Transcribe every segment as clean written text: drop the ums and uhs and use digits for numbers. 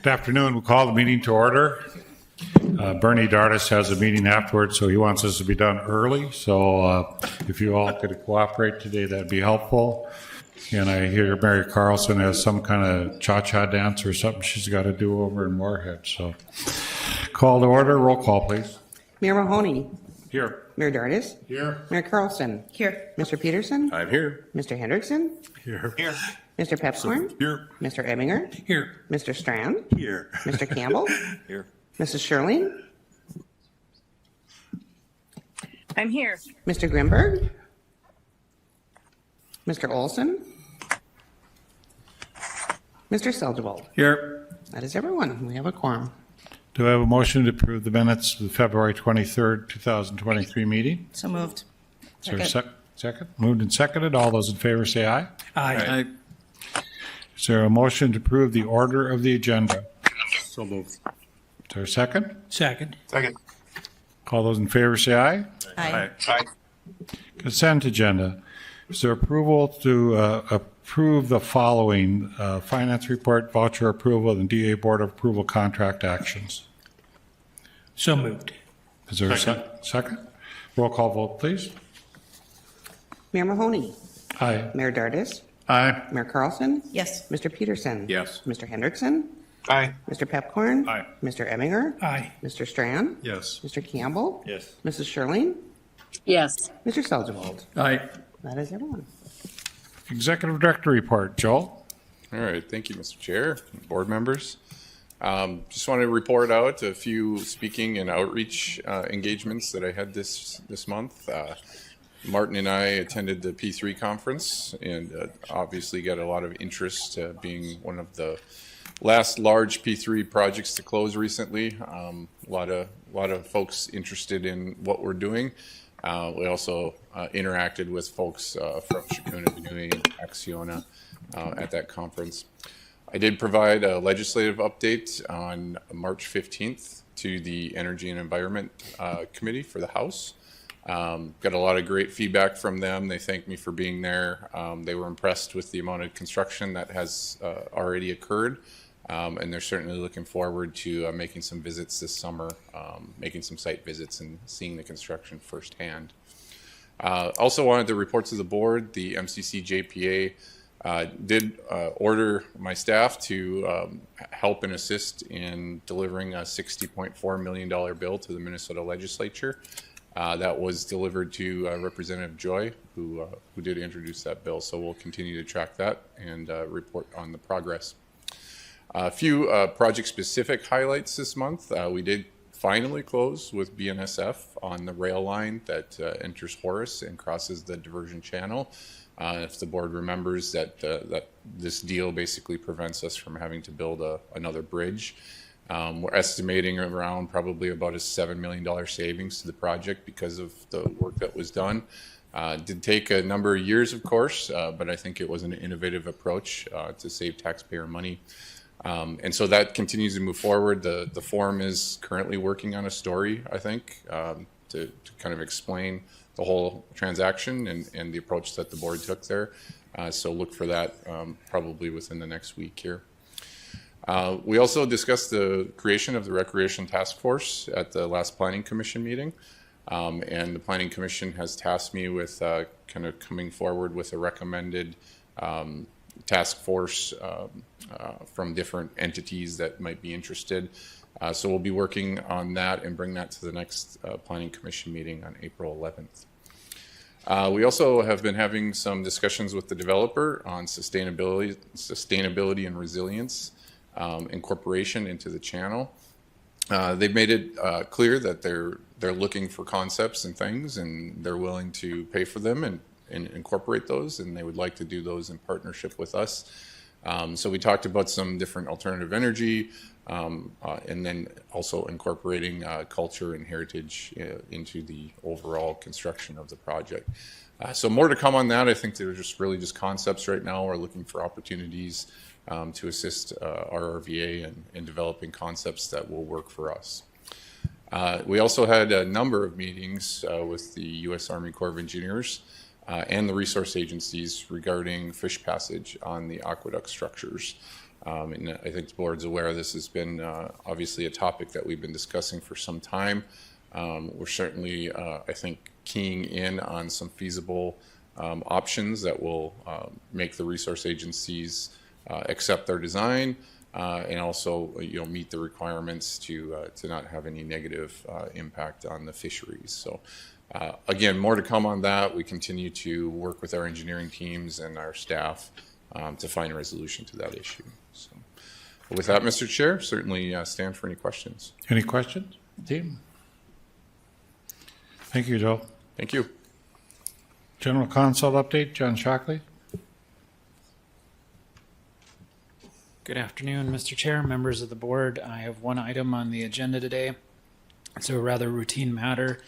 Good afternoon. We'll call the meeting to order. Bernie Dardis has a meeting afterwards, so he wants us to be done early. So if you all could cooperate today, that'd be helpful. And I hear Mary Carlson has some kind of cha-cha dance or something she's got to do over in Moorhead. So call to order. Roll call, please. Mayor Mahoney. Here. Mayor Dardis. Here. Mayor Carlson. Here. Mr. Peterson. I'm here. Mr. Hendrickson. Here. Here. Mr. Pepcorn. Here. Mr. Ebinger. Here. Mr. Strand. Here. Mr. Campbell. Here. Mrs. Shirley. I'm here. Mr. Grimberg. Mr. Olson. Mr. Seldewald. Here. That is everyone. We have a quorum. Do I have a motion to approve the minutes of the February 23rd, 2023 meeting? So moved. Is there a second? Moved and seconded. All those in favor say aye. Aye. Is there a motion to approve the order of the agenda? So moved. Is there a second? Second. Second. All those in favor say aye. Aye. Aye. Consent agenda. Is there approval to approve the following finance report, voucher approval, and DA Board of Approval contract actions? So moved. Is there a second? Roll call vote, please. Mayor Mahoney. Aye. Mayor Dardis. Aye. Mayor Carlson. Yes. Mr. Peterson. Yes. Mr. Hendrickson. Aye. Mr. Pepcorn. Aye. Mr. Ebinger. Aye. Mr. Strand. Yes. Mr. Campbell. Yes. Mrs. Shirley. Yes. Mr. Seldewald. Aye. That is everyone. Executive Director report. Joel? All right, thank you, Mr. Chair, board members. Just want to report out a few speaking and outreach engagements that I had this month. Martin and I attended the P3 conference and obviously got a lot of interest being one of the last large P3 projects to close recently. A lot of folks interested in what we're doing. We also interacted with folks from Shakuna, Benue, and Acciona at that conference. I did provide a legislative update on March 15th to the Energy and Environment Committee for the House. Got a lot of great feedback from them. They thanked me for being there. They were impressed with the amount of construction that has already occurred. And they're certainly looking forward to making some visits this summer, making some site visits and seeing the construction firsthand. Also wanted to report to the board, the MCC JPA did order my staff to help and assist in delivering a $60.4 million bill to the Minnesota legislature. That was delivered to Representative Joy, who did introduce that bill. So we'll continue to track that and report on the progress. A few project-specific highlights this month. We did finally close with BNSF on the rail line that enters Horace and crosses the Diversion Channel. If the board remembers that this deal basically prevents us from having to build another bridge. We're estimating around probably about a $7 million savings to the project because of the work that was done. Did take a number of years, of course, but I think it was an innovative approach to save taxpayer money. And so that continues to move forward. The forum is currently working on a story, I think, to kind of explain the whole transaction and the approach that the board took there. So look for that probably within the next week here. We also discussed the creation of the Recreation Task Force at the last Planning Commission meeting. And the Planning Commission has tasked me with kind of coming forward with a recommended task force from different entities that might be interested. So we'll be working on that and bring that to the next Planning Commission meeting on April 11th. We also have been having some discussions with the developer on sustainability and resilience incorporation into the channel. They've made it clear that they're looking for concepts and things, and they're willing to pay for them and incorporate those, and they would like to do those in partnership with us. So we talked about some different alternative energy, and then also incorporating culture and heritage into the overall construction of the project. So more to come on that. I think they're really just concepts right now. We're looking for opportunities to assist our RVA in developing concepts that will work for us. We also had a number of meetings with the U.S. Army Corps of Engineers and the resource agencies regarding fish passage on the aqueduct structures. And I think the board's aware this has been obviously a topic that we've been discussing for some time. We're certainly, I think, keying in on some feasible options that will make the resource agencies accept their design and also, meet the requirements to not have any negative impact on the fisheries. So, again, more to come on that. We continue to work with our engineering teams and our staff to find a resolution to that issue. So, with that, Mr. Chair, certainly stand for any questions. Any questions, team? Thank you, Joe. Thank you. General Consult update, John Shockley. Good afternoon, Mr. Chair, members of the board. I have one item on the agenda today. It's a rather routine matter.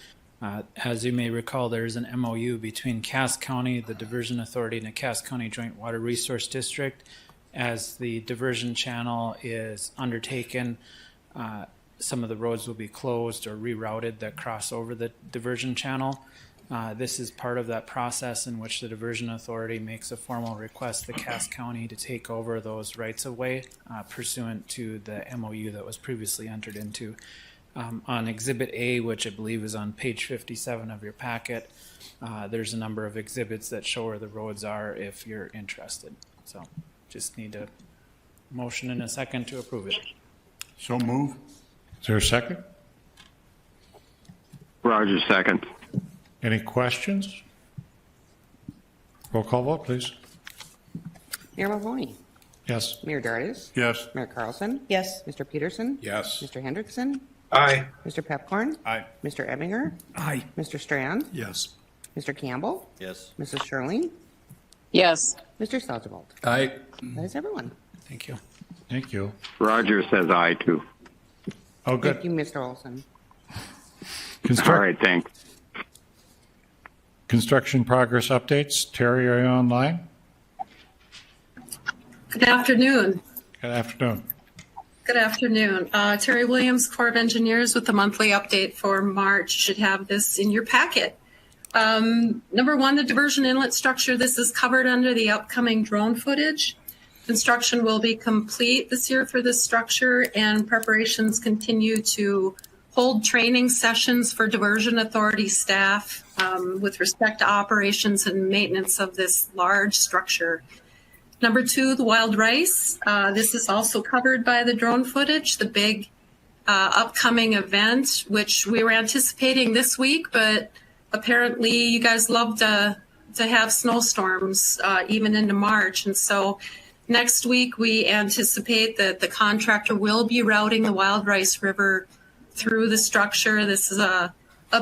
As you may recall, there is an MOU between Cass County, the Diversion Authority, and the Cass County Joint Water Resource District. As the diversion channel is undertaken, some of the roads will be closed or rerouted that cross over the diversion channel. This is part of that process in which the Diversion Authority makes a formal request to Cass County to take over those rights-of-way pursuant to the MOU that was previously entered into. On Exhibit A, which I believe is on page 57 of your packet, there's a number of exhibits that show where the roads are if you're interested. So just need a motion and a second to approve it. So move. Is there a second? Roger, second. Any questions? Roll call vote, please. Mayor Mahoney, Yes. Mayor Dardis, Yes. Mayor Carlson, Yes. Mr. Peterson, Yes. Mr. Hendrickson, Aye. Mr. Pepcorn, Aye. Mr. Ebinger, Aye. Mr. Strand, Yes. Mr. Campbell, Yes. Mrs. Shirley, Yes. Mr. Salzwald. Aye. That is everyone. Thank you. Thank you. Roger says aye too. Oh, Thank you, good. Mr. Olson. All right, thanks. Construction progress updates. Terry, are you online? Good afternoon. Good afternoon. Good afternoon. Terry Williams, Corps of Engineers with the monthly update for March. You should have this in your packet. Number one, the diversion inlet structure. This is covered under the upcoming drone footage. Construction will be complete this year for this structure, and preparations continue to hold training sessions for Diversion Authority staff with respect to operations and maintenance of this large structure. Number two, the wild rice. This is also covered by the drone footage, the big upcoming event, which we were anticipating this week, but apparently you guys love to have snowstorms even into March. And so next week we anticipate that the contractor will be routing the Wild Rice River through the structure. This is a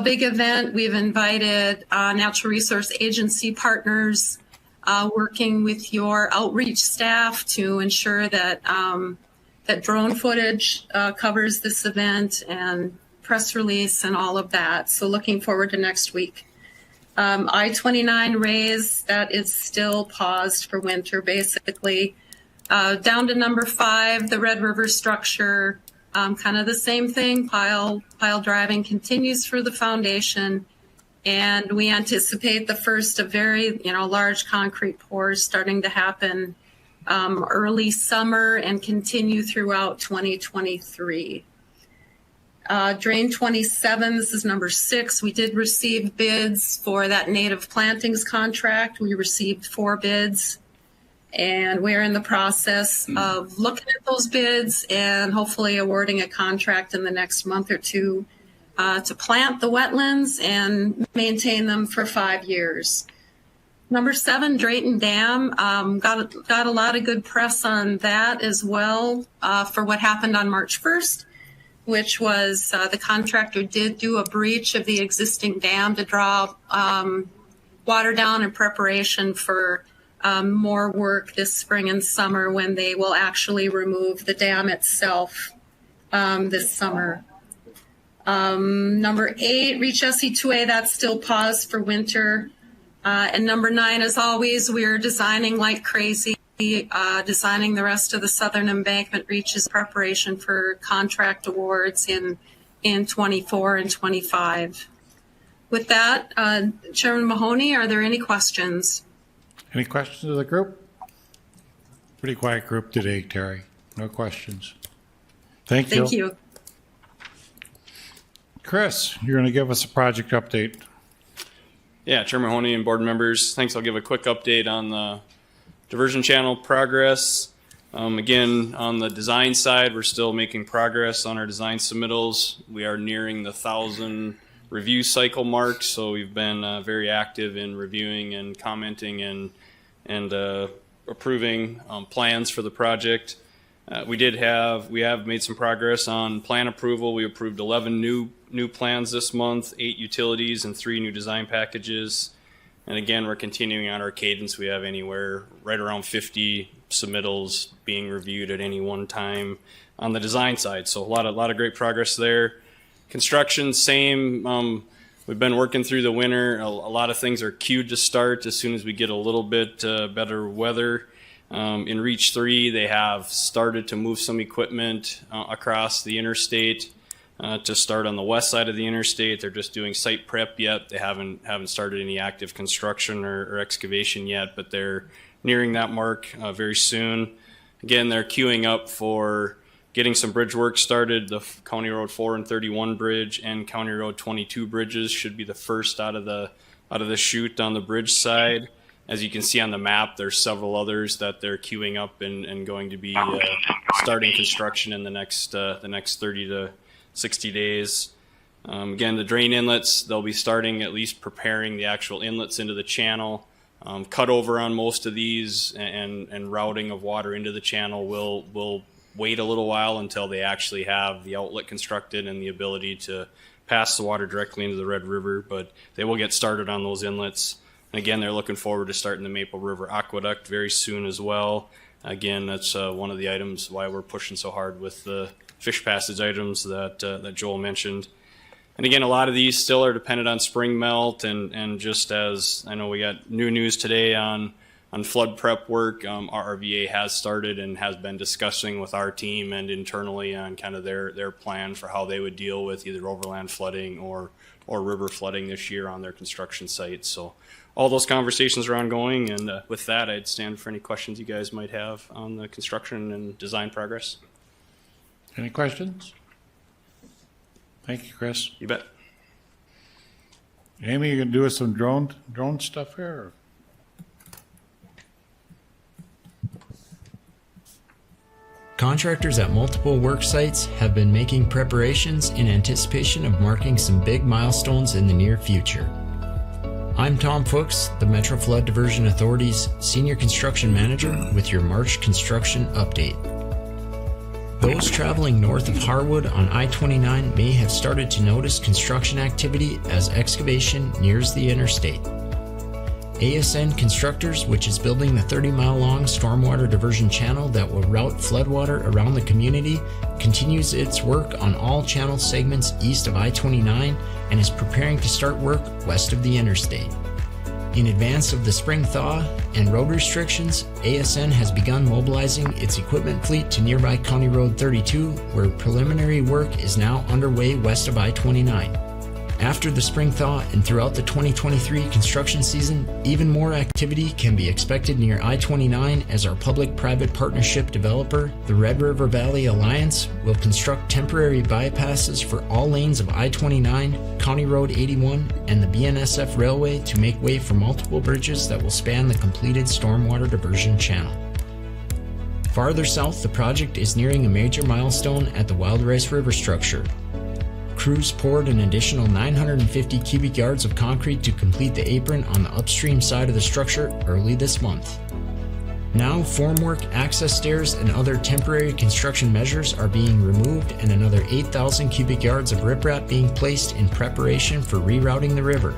big event. We've invited Natural Resource Agency partners working with your outreach staff to ensure that that drone footage covers this event and press release and all of that. So looking forward to next week. I-29 raise, that is still paused for winter, basically. Down to number 5, the Red River structure, kind of the same thing. Pile driving continues for the foundation. And we anticipate the first of very, large concrete pours starting to happen early summer and continue throughout 2023. Drain 27, this is number 6. We did receive bids for that native plantings contract. We received 4 bids, and we're in the process of looking at those bids and hopefully awarding a contract in the next month or two to plant the wetlands and maintain them for 5 years. Number 7, Drayton Dam, got a lot of good press on that as well for what happened on March 1st, which was the contractor did do a breach of the existing dam to draw water down in preparation for more work this spring and summer when they will actually remove the dam itself this summer. Number 8, Reach SE2A, that's still paused for winter. And number 9, as always, we're designing like crazy, designing the rest of the Southern Embankment Reaches preparation for contract awards in 24 and 25. With that, Chairman Mahoney, are there any questions? Any questions of the group? Pretty quiet group today, Terry. No questions. Thank you. Thank you. Chris, you're going to give us a project update. Yeah, Chairman Mahoney and board members, thanks. I'll give a quick update on the diversion channel progress. Again, on the design side, we're still making progress on our design submittals. We are nearing the 1,000 review cycle mark, so we've been very active in reviewing and commenting and approving plans for the project. We have made some progress on plan approval. We approved 11 new plans this month, 8 utilities and 3 new design packages. And again, we're continuing on our cadence. We have anywhere right around 50 submittals being reviewed at any one time on the design side. So a lot of great progress there. Construction, same. We've been working through the winter. A lot of things are queued to start as soon as we get a little bit better weather. In Reach 3, they have started to move some equipment across the interstate to start on the west side of the interstate. They're just doing site prep yet. They haven't started any active construction or excavation yet, but they're nearing that mark very soon. Again, they're queuing up for getting some bridge work started. The County Road 4 and 31 bridge and County Road 22 bridges should be the first out of the chute on the bridge side. As you can see on the map, there's several others that they're queuing up and going to be starting construction in the next 30 to 60 days. Again, the drain inlets, they'll be starting at least preparing the actual inlets into the channel. Cut over on most of these and routing of water into the channel will wait a little while until they actually have the outlet constructed and the ability to pass the water directly into the Red River, but they will get started on those inlets. And again, they're looking forward to starting the Maple River Aqueduct very soon as well. Again, that's one of the items why we're pushing so hard with the fish passage items that Joel mentioned. And again, a lot of these still are dependent on spring melt, and just as I know we got new news today on flood prep work, our RVA has started and has been discussing with our team and internally on kind of their plan for how they would deal with either overland flooding or river flooding this year on their construction sites. So all those conversations are ongoing, and with that, I'd stand for any questions you guys might have on the construction and design progress. Any questions? Thank you, Chris. You bet. Amy, you gonna do us some drone stuff here? Contractors at multiple work sites have been making preparations in anticipation of marking some big milestones in the near future. I'm Tom Fuchs, the Metro Flood Diversion Authority's Senior Construction Manager, with your March construction update. Those traveling north of Harwood on I-29 may have started to notice construction activity as excavation nears the interstate. ASN Constructors, which is building the 30-mile-long stormwater diversion channel that will route floodwater around the community, continues its work on all channel segments east of I-29 and is preparing to start work west of the interstate. In advance of the spring thaw and road restrictions, ASN has begun mobilizing its equipment fleet to nearby County Road 32, where preliminary work is now underway west of I-29. After the spring thaw and throughout the 2023 construction season, even more activity can be expected near I-29 as our public-private partnership developer, the Red River Valley Alliance, will construct temporary bypasses for all lanes of I-29, County Road 81, and the BNSF Railway to make way for multiple bridges that will span the completed stormwater diversion channel. Farther south, the project is nearing a major milestone at the Wild Rice River structure. Crews poured an additional 950 cubic yards of concrete to complete the apron on the upstream side of the structure early this month. Now, formwork, access stairs, and other temporary construction measures are being removed, and another 8,000 cubic yards of riprap being placed in preparation for rerouting the river.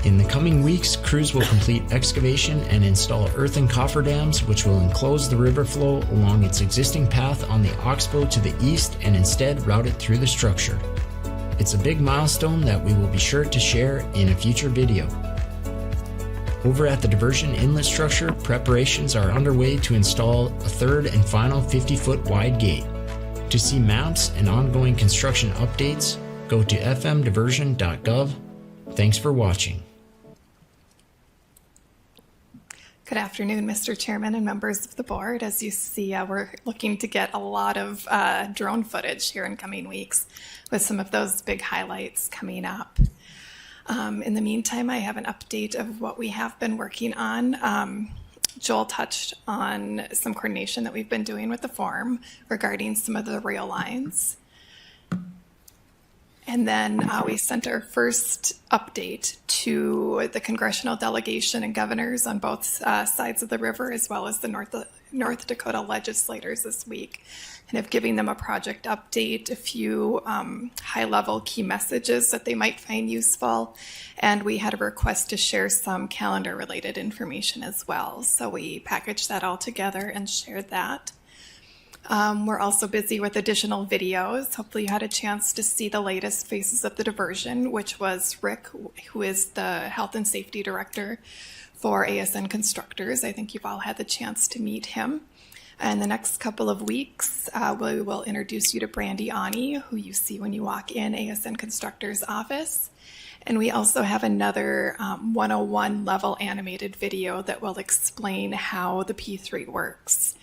In the coming weeks, crews will complete excavation and install earthen cofferdams, which will enclose the river flow along its existing path on the Oxbow to the east and instead route it through the structure. It's a big milestone that we will be sure to share in a future video. Over at the diversion inlet structure, preparations are underway to install a third and final 50-foot wide gate. To see maps and ongoing construction updates, go to fmdiversion.gov. Thanks for watching. Good afternoon, Mr. Chairman and members of the board. As you see, we're looking to get a lot of drone footage here in coming weeks with some of those big highlights coming up. In the meantime, I have an update of what we have been working on. Joel touched on some coordination that we've been doing with the forum regarding some of the rail lines. And then we sent our first update to the congressional delegation and governors on both sides of the river, as well as the North Dakota legislators this week, and of giving them a project update, a few high-level key messages that they might find useful. And we had a request to share some calendar-related information as well. So we packaged that all together and shared that. We're also busy with additional videos. Hopefully you had a chance to see the latest Faces of the Diversion, which was Rick, who is the Health and Safety Director for ASN Constructors. I think you've all had the chance to meet him. And the next couple of weeks, we will introduce you to Brandy Ani, who you see when you walk in ASN Constructors' office. And we also have another 101 level animated video that will explain how the P3 works.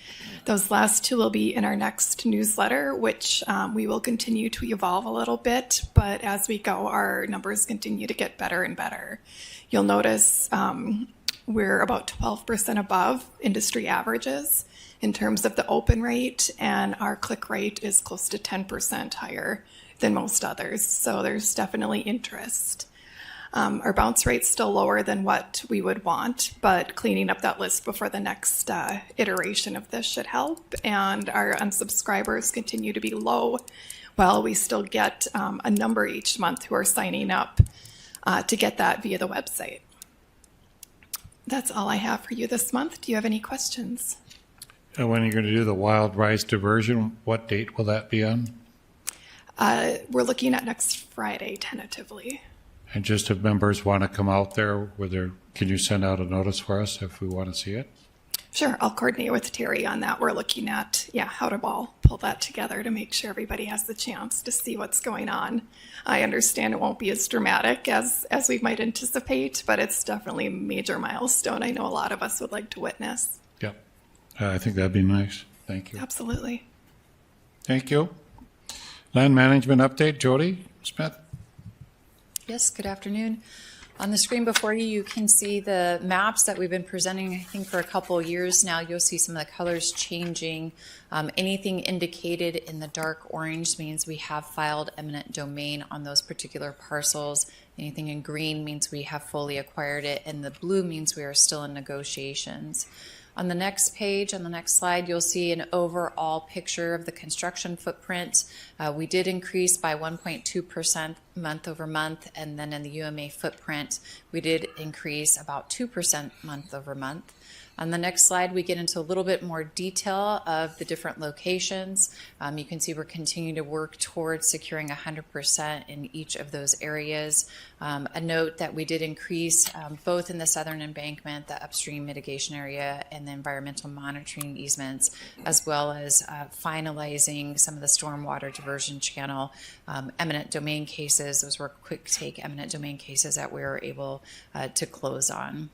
Those last two will be in our next newsletter, which we will continue to evolve a little bit, but as we go, our numbers continue to get better and better. You'll notice we're about 12% above industry averages in terms of the open rate, and our click rate is close to 10% higher than most others, so there's definitely interest. Our bounce rate's still lower than what we would want, but cleaning up that list before the next iteration of this should help. And our unsubscribers continue to be low, while we still get a number each month who are signing up to get that via the website. That's all I have for you this month. Do you have any questions? When you're going to do the Wild Rice Diversion, what date will that be on? We're looking at next Friday, tentatively. And just if members want to come out there, can you send out a notice for us if we want to see it? Sure, I'll coordinate with Terry on that. We're looking at, how to pull that together to make sure everybody has the chance to see what's going on. I understand it won't be as dramatic as we might anticipate, but it's definitely a major milestone I know a lot of us would like to witness. Yep. I think that'd be nice. Thank you. Absolutely. Thank you. Land management update, Jody Smith. Yes, good afternoon. On the screen before you, you can see the maps that we've been presenting, I think, for a couple of years now. You'll see some of the colors changing. Anything indicated in the dark orange means we have filed eminent domain on those particular parcels. Anything in green means we have fully acquired it, and the blue means we are still in negotiations. On the next page, on the next slide, you'll see an overall picture of the construction footprint. We did increase by 1.2% month over month, and then in the UMA footprint, we did increase about 2% month over month. On the next slide, we get into a little bit more detail of the different locations. You can see we're continuing to work towards securing 100% in each of those areas. A note that we did increase both in the southern embankment, the upstream mitigation area, and the environmental monitoring easements, as well as finalizing some of the stormwater diversion channel eminent domain cases. Those were quick take eminent domain cases that we were able to close on.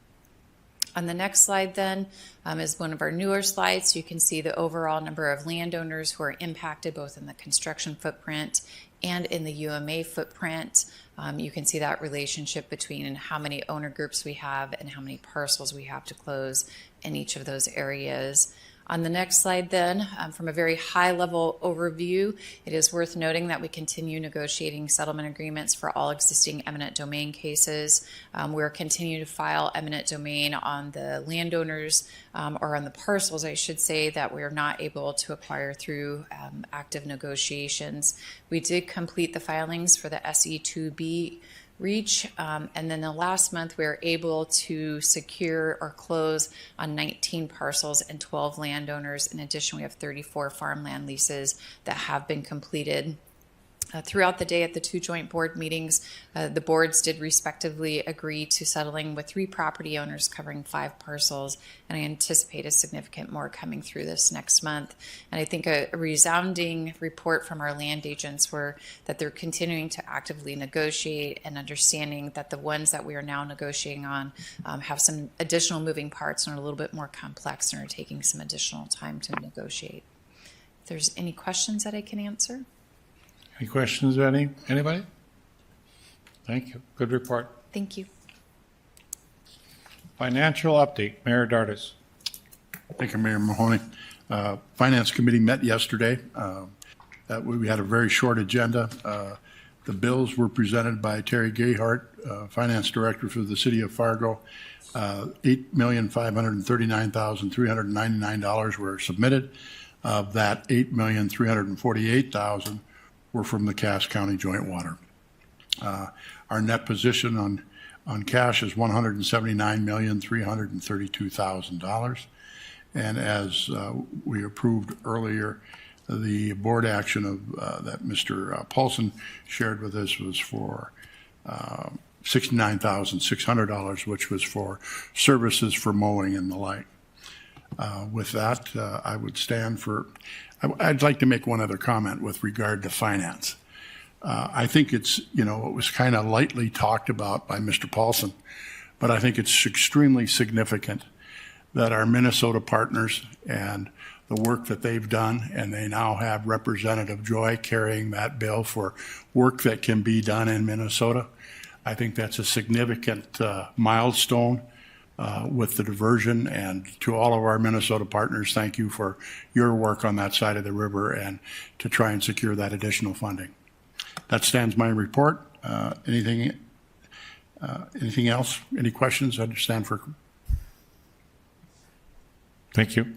On the next slide then is one of our newer slides. You can see the overall number of landowners who are impacted both in the construction footprint and in the UMA footprint. You can see that relationship between how many owner groups we have and how many parcels we have to close in each of those areas. On the next slide then, from a very high level overview, it is worth noting that we continue negotiating settlement agreements for all existing eminent domain cases. We're continuing to file eminent domain on the landowners, or on the parcels, I should say, that we are not able to acquire through active negotiations. We did complete the filings for the SE2B reach, and then the last month we were able to secure or close on 19 parcels and 12 landowners. In addition, we have 34 farmland leases that have been completed. Throughout the day at the two joint board meetings, the boards did respectively agree to settling with 3 property owners covering 5 parcels, and I anticipate a significant more coming through this next month. And I think a resounding report from our land agents were that they're continuing to actively negotiate and understanding that the ones that we are now negotiating on have some additional moving parts and are a little bit more complex and are taking some additional time to negotiate. If there's any questions that I can answer. Any questions, anybody? Thank you. Good report. Thank you. Financial update, Mayor Dardis. Thank you, Mayor Mahoney. Finance Committee met yesterday. We had a very short agenda. The bills were presented by Terry Gayhart, Finance Director for the City of Fargo. $8,539,399 were submitted. Of that, $8,348,000 were from the Cass County Joint Water. Our net position on cash is $179,332,000. And as we approved earlier, the board action of that Mr. Paulson shared with us was for $69,600, which was for services for mowing and the like. With that, I would stand for. I'd like to make one other comment with regard to finance. I think it's, it was kind of lightly talked about by Mr. Paulson, but I think it's extremely significant that our Minnesota partners and the work that they've done, and they now have Representative Joy carrying that bill for work that can be done in Minnesota. I think that's a significant milestone with the diversion, and to all of our Minnesota partners, thank you for your work on that side of the river and to try and secure that additional funding. That stands my report. Anything else? Any questions? I understand for. Thank you.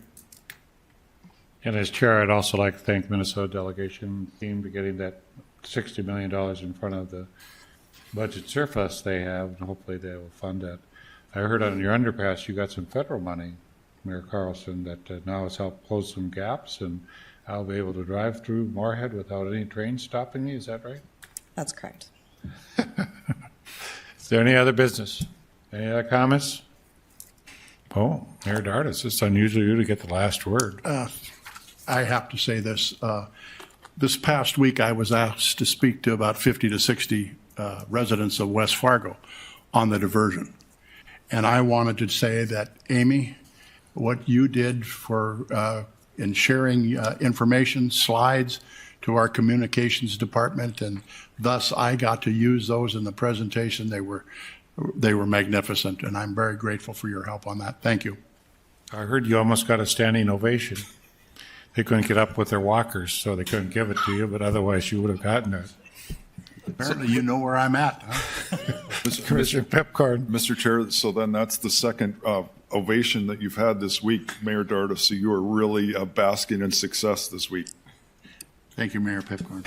And as chair, I'd also like to thank Minnesota delegation team for getting that $60 million in front of the budget surplus they have, and hopefully they will fund that. I heard on your underpass you got some federal money, Mayor Carlson, that now has helped close some gaps, and I'll be able to drive through Moorhead without any train stopping me. Is that right? That's correct. Is there any other business? Any other comments? Oh, Mayor Dardis, it's unusual you to get the last word. I have to say this. This past week, I was asked to speak to about 50 to 60 residents of West Fargo on the diversion. And I wanted to say that, Amy, what you did for in sharing information, slides to our communications department, and thus I got to use those in the presentation. They were magnificent, and I'm very grateful for your help on that. Thank you. I heard you almost got a standing ovation. They couldn't get up with their walkers, so they couldn't give it to you, but otherwise you would have gotten it. Apparently you know where I'm at, huh? Mr. Pepcorn. Mr. Chair, so then that's the second ovation that you've had this week, Mayor Dardis. So you are really basking in success this week. Thank you, Mayor Pipcorn.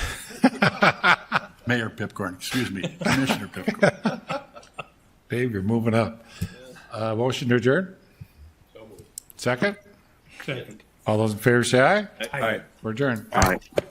Mayor Pipcorn, excuse me, Commissioner Pipcorn. Dave, you're moving up. Motion to adjourn? Second? Second. All those in favor say aye. Aye. We're adjourned. Aye.